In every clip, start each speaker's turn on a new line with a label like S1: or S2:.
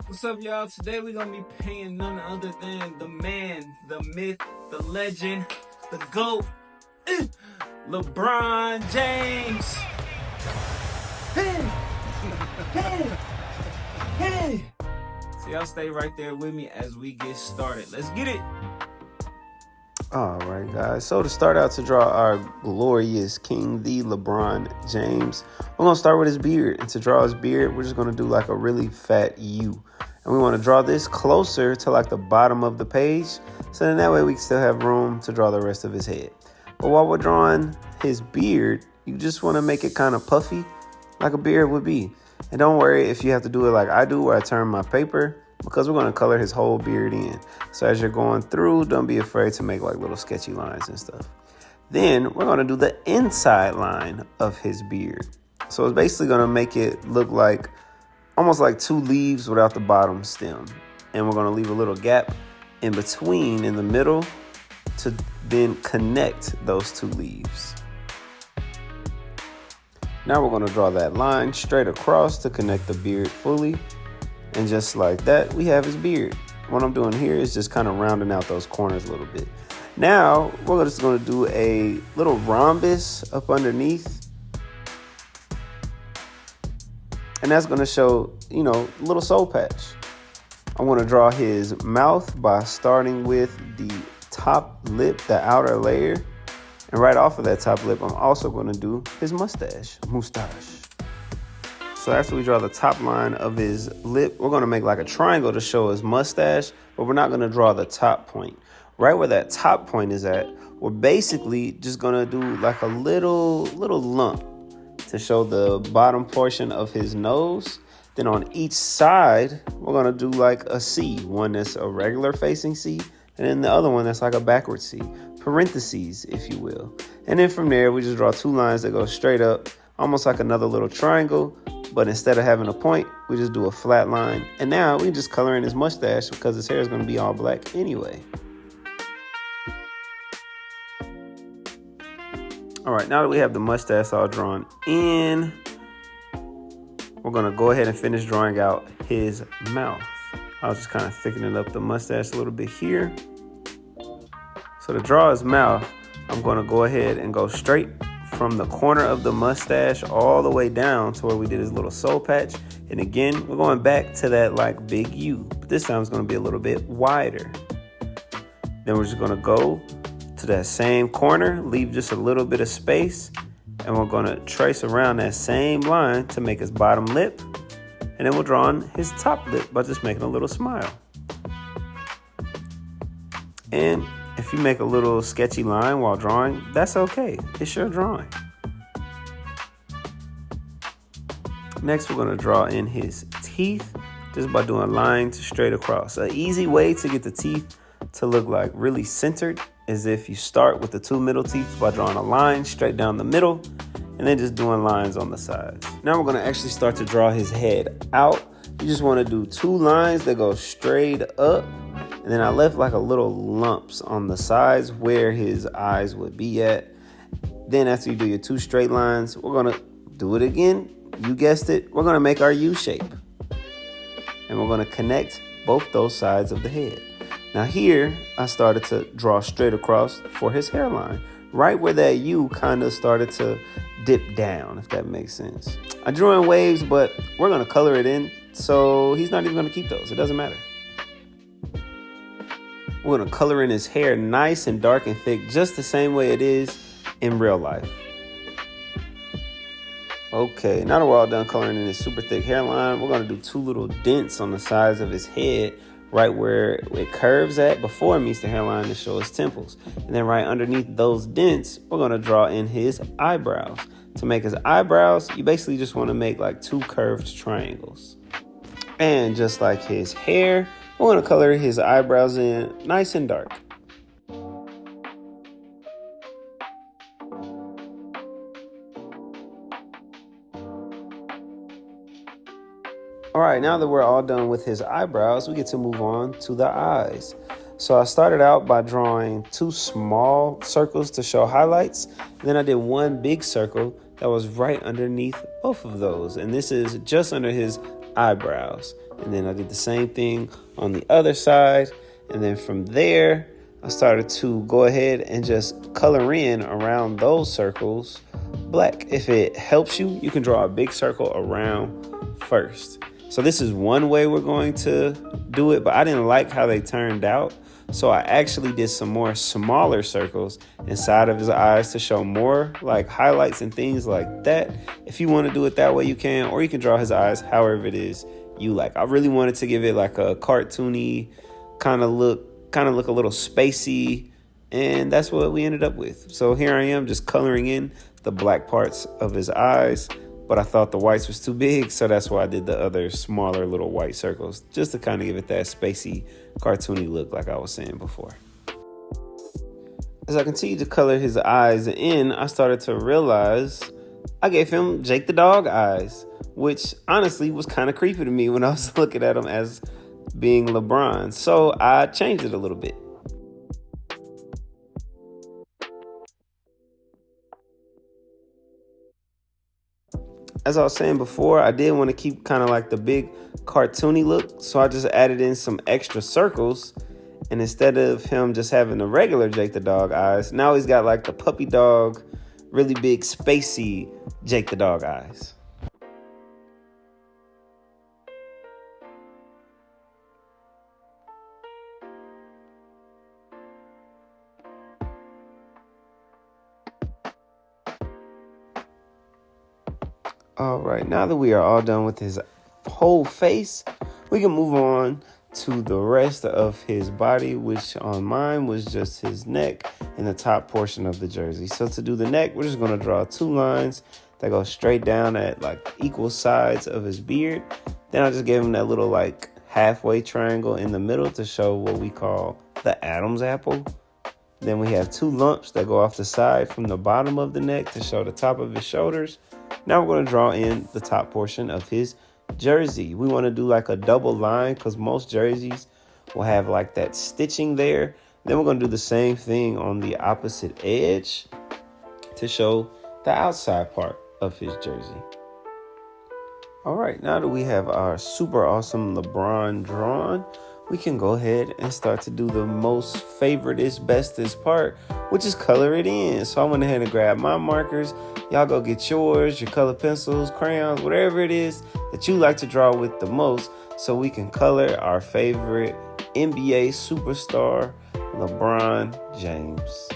S1: What's up, y'all? Today we're gonna be paying none other than the man, the myth, the legend, the GOAT, LeBron James. Hey, hey, hey. So y'all stay right there with me as we get started. Let's get it.
S2: All right, guys. So to start out to draw our glorious king, the LeBron James, we're going to start with his beard. And to draw his beard, we're just going to do like a really fat U. And we want to draw this closer to like the bottom of the page. So then that way we can still have room to draw the rest of his head. But while we're drawing his beard, you just want to make it kind of puffy like a beard would be. And don't worry if you have to do it like I do where I turn my paper, because we're going to color his whole beard in. So as you're going through, don't be afraid to make like little sketchy lines and stuff. Then we're going to do the inside line of his beard. So it's basically going to make it look like almost like two leaves without the bottom stem. And we're going to leave a little gap in between in the middle to then connect those two leaves. Now we're going to draw that line straight across to connect the beard fully. And just like that, we have his beard. What I'm doing here is just kind of rounding out those corners a little bit. Now, we're just going to do a little rhombus up underneath. And that's going to show, a little soul patch. I want to draw his mouth by starting with the top lip, the outer layer. And right off of that top lip, I'm also going to do his mustache. So after we draw the top line of his lip, we're going to make like a triangle to show his mustache, but we're not going to draw the top point. Right where that top point is at, we're basically just going to do like a little lump to show the bottom portion of his nose. Then on each side, we're going to do like a C, one that's a regular facing C, and then the other one that's like a backward C, parentheses, if you will. And then from there, we just draw two lines that go straight up, almost like another little triangle. But instead of having a point, we just do a flat line. And now we just color in his mustache because his hair is going to be all black anyway. All right, now that we have the mustache all drawn in, we're going to go ahead and finish drawing out his mouth. I was just kind of thickening up the mustache a little bit here. So to draw his mouth, I'm going to go ahead and go straight from the corner of the mustache all the way down to where we did his little soul patch. And again, we're going back to that like big U, but this time it's going to be a little bit wider. Then we're just going to go to that same corner, leave just a little bit of space, and we're going to trace around that same line to make his bottom lip. And then we'll draw on his top lip by just making a little smile. And if you make a little sketchy line while drawing, that's okay. It's your drawing. Next, we're going to draw in his teeth just by doing lines straight across. An easy way to get the teeth to look like really centered is if you start with the two middle teeth by drawing a line straight down the middle and then just doing lines on the sides. Now we're going to actually start to draw his head out. You just want to do two lines that go straight up. And then I left like a little lumps on the sides where his eyes would be at. Then after you do your two straight lines, we're going to do it again. You guessed it. We're going to make our U shape. And we're going to connect both those sides of the head. Now here, I started to draw straight across for his hairline. Right where that U kind of started to dip down, if that makes sense. I drew in waves, but we're going to color it in. So he's not even going to keep those. It doesn't matter. We're going to color in his hair nice and dark and thick, just the same way it is in real life. Okay, now that we're all done coloring in his super thick hairline, we're going to do two little dents on the sides of his head, right where it curves at before it meets the hairline to show his temples. And then right underneath those dents, we're going to draw in his eyebrows. To make his eyebrows, you basically just want to make like two curved triangles. And just like his hair, we're going to color his eyebrows in nice and dark. All right, now that we're all done with his eyebrows, we get to move on to the eyes. So I started out by drawing two small circles to show highlights. Then I did one big circle that was right underneath both of those. And this is just under his eyebrows. And then I did the same thing on the other side. And then from there, I started to go ahead and just color in around those circles black. If it helps you, you can draw a big circle around first. So this is one way we're going to do it, but I didn't like how they turned out. So I actually did some more smaller circles inside of his eyes to show more like highlights and things like that. If you want to do it that way, you can, or you can draw his eyes however it is you like. I really wanted to give it like a cartoony kind of look a little spacey, and that's what we ended up with. So here I am just coloring in the black parts of his eyes, but I thought the whites was too big, so that's why I did the other smaller little white circles, just to kind of give it that spacey, cartoony look like I was saying before. As I continued to color his eyes in, I started to realize I gave him Jake the Dog eyes, which honestly was kind of creepy to me when I was looking at him as being LeBron. So I changed it a little bit. As I was saying before, I did want to keep kind of like the big cartoony look. So I just added in some extra circles. And instead of him just having the regular Jake the Dog eyes, now he's got like the puppy dog, really big spacey Jake the Dog eyes. All right, now that we are all done with his whole face, we can move on to the rest of his body, which on mine was just his neck and the top portion of the jersey. So to do the neck, we're just going to draw 2 lines that go straight down at like equal sides of his beard. Then I just gave him that little like halfway triangle in the middle to show what we call the Adam's apple. Then we have 2 lumps that go off the side from the bottom of the neck to show the top of his shoulders. Now we're going to draw in the top portion of his jersey. We want to do like a double line because most jerseys will have like that stitching there. Then we're going to do the same thing on the opposite edge to show the outside part of his jersey. All right, now that we have our super awesome LeBron drawn, we can go ahead and start to do the most favoritist, bestest part, which is color it in. So I went ahead and grabbed my markers. Y'all go get yours, your color pencils, crayons, whatever it is that you like to draw with the most, so we can color our favorite NBA superstar, LeBron James.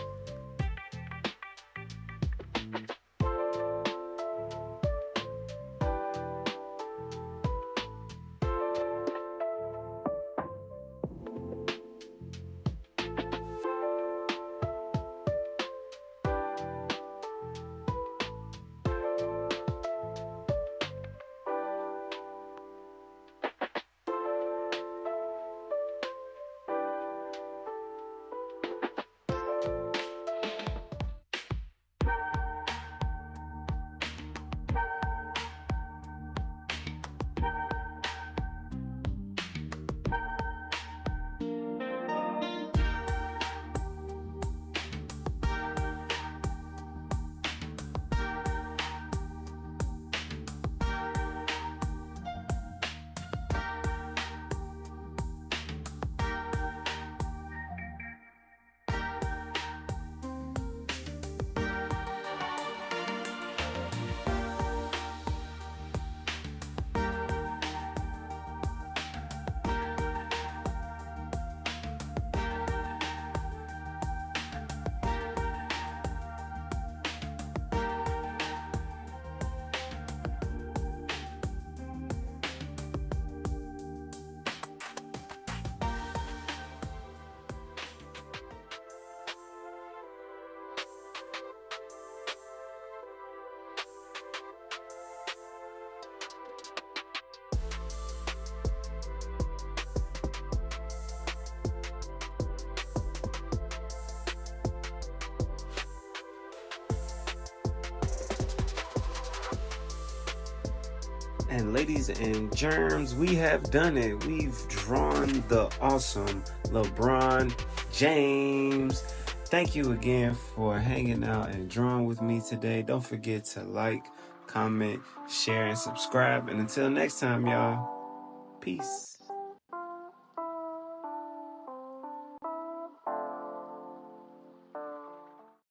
S2: And ladies and germs, we have done it. We've drawn the awesome LeBron James. Thank you again for hanging out and drawing with me today. Don't forget to like, comment, share, and subscribe. And until next time, y'all. Peace.